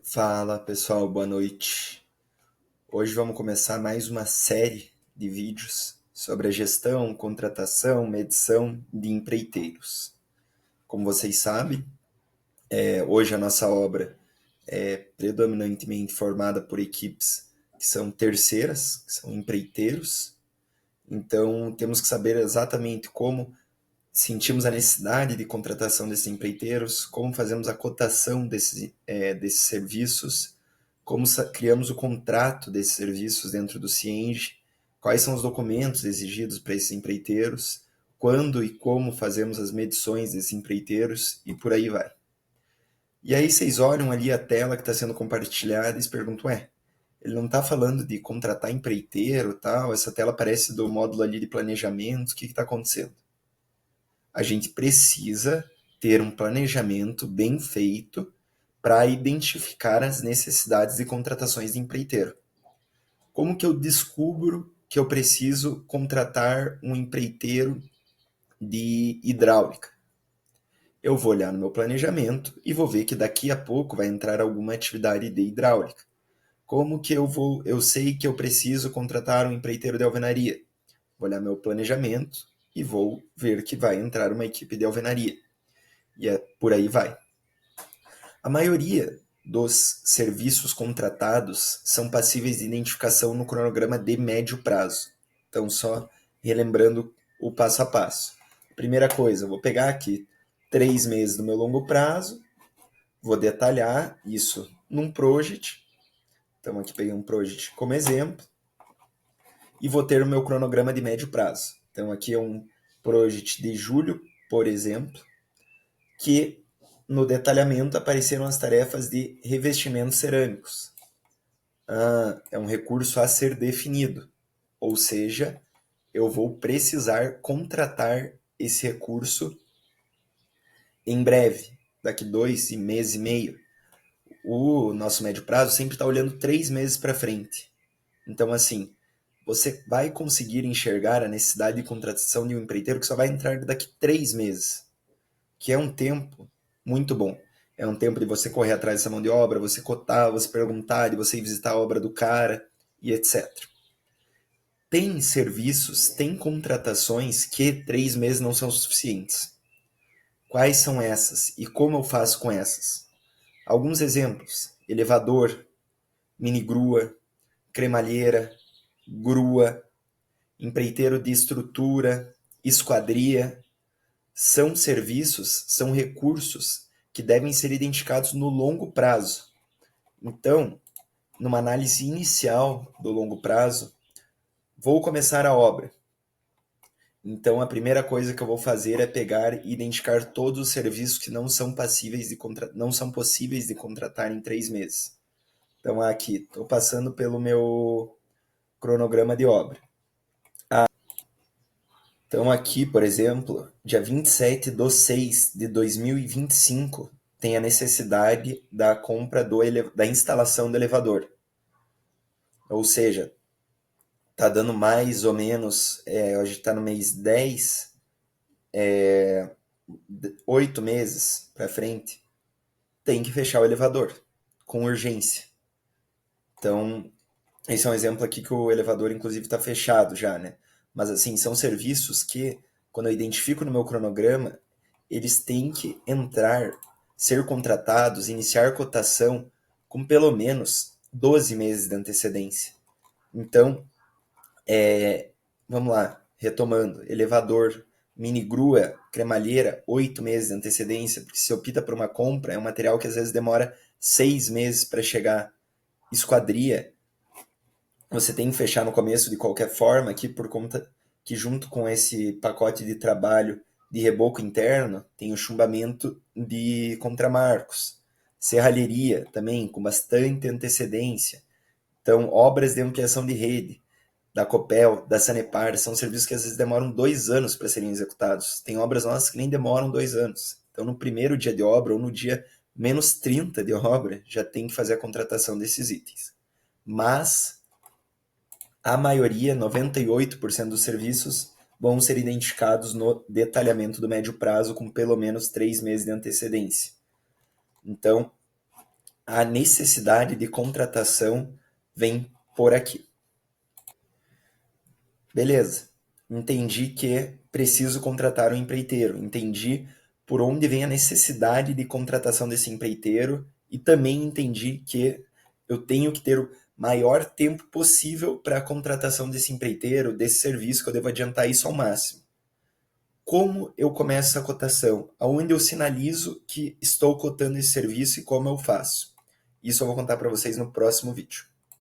Fala pessoal, boa noite. Hoje vamos começar mais uma série de vídeos sobre a gestão, contratação, medição de empreiteiros. Como vocês sabem, hoje a nossa obra é predominantemente formada por equipes que são terceiras, que são empreiteiros. Então temos que saber exatamente como sentimos a necessidade de contratação desses empreiteiros, como fazemos a cotação desses serviços, como criamos o contrato desses serviços dentro do Cienge, quais são os documentos exigidos para esses empreiteiros, quando e como fazemos as medições desses empreiteiros e por aí vai. E aí vocês olham ali a tela que está sendo compartilhada e se perguntam, ele não está falando de contratar empreiteiro e tal, essa tela parece do módulo ali de planejamento, o que está acontecendo? A gente precisa ter um planejamento bem feito para identificar as necessidades de contratações de empreiteiro. Como que eu descubro que eu preciso contratar um empreiteiro de hidráulica? Eu vou olhar no meu planejamento e vou ver que daqui a pouco vai entrar alguma atividade de hidráulica. Como que eu sei que eu preciso contratar um empreiteiro de alvenaria? Vou olhar meu planejamento e vou ver que vai entrar uma equipe de alvenaria. E por aí vai. A maioria dos serviços contratados são passíveis de identificação no cronograma de médio prazo. Então, só relembrando o passo a passo. Primeira coisa, eu vou pegar aqui 3 meses do meu longo prazo, vou detalhar isso num project. Então, aqui peguei um project como exemplo. E vou ter o meu cronograma de médio prazo. Então, aqui é um project de julho, por exemplo, que no detalhamento apareceram as tarefas de revestimentos cerâmicos. É um recurso a ser definido, ou seja, eu vou precisar contratar esse recurso em breve, daqui 2 meses e meio. O nosso médio prazo sempre está olhando 3 meses para frente. Então, assim, você vai conseguir enxergar a necessidade de contratação de um empreiteiro que só vai entrar daqui 3 meses, que é um tempo muito bom. É um tempo de você correr atrás dessa mão de obra, você cotar, você perguntar, de você ir visitar a obra do cara e etc. Tem serviços, tem contratações que 3 meses não são suficientes. Quais são essas e como eu faço com essas? Alguns exemplos: elevador, mini grua, cremalheira, grua, empreiteiro de estrutura, esquadria. São serviços, são recursos que devem ser identificados no longo prazo. Então, numa análise inicial do longo prazo, vou começar a obra. Então, a primeira coisa que eu vou fazer é pegar e identificar todos os serviços que não são não são possíveis de contratar em 3 meses. Então, aqui, estou passando pelo meu cronograma de obra. Então, aqui, por exemplo, dia 27/6/2025, tem a necessidade da compra da instalação do elevador. Ou seja, está dando mais ou menos, hoje está no mês 10, 8 meses para frente, tem que fechar o elevador com urgência. Então, esse é um exemplo aqui que o elevador, inclusive, está fechado já, né? Mas, assim, são serviços que, quando eu identifico no meu cronograma, eles têm que entrar, ser contratados, iniciar cotação com pelo menos 12 meses de antecedência. Então, vamos lá, retomando, elevador, mini grua, cremalheira, 8 meses de antecedência, porque se opta por uma compra, é um material que às vezes demora 6 meses para chegar. Esquadria, você tem que fechar no começo de qualquer forma, aqui por conta que junto com esse pacote de trabalho de reboco interno, tem o chumbamento de contramarcos. Serralheria também, com bastante antecedência. Então, obras de ampliação de rede, da Copel, da Sanepar, são serviços que às vezes demoram 2 anos para serem executados. Tem obras nossas que nem demoram 2 anos. Então, no primeiro dia de obra ou no dia menos 30 de obra, já tem que fazer a contratação desses itens. Mas a maioria, 98% dos serviços, vão ser identificados no detalhamento do médio prazo com pelo menos 3 meses de antecedência. Então, a necessidade de contratação vem por aqui. Beleza, entendi que preciso contratar um empreiteiro, entendi por onde vem a necessidade de contratação desse empreiteiro e também entendi que eu tenho que ter o maior tempo possível para a contratação desse empreiteiro, desse serviço, que eu devo adiantar isso ao máximo. Como eu começo essa cotação? Aonde eu sinalizo que estou cotando esse serviço e como eu faço? Isso eu vou contar para vocês no próximo vídeo.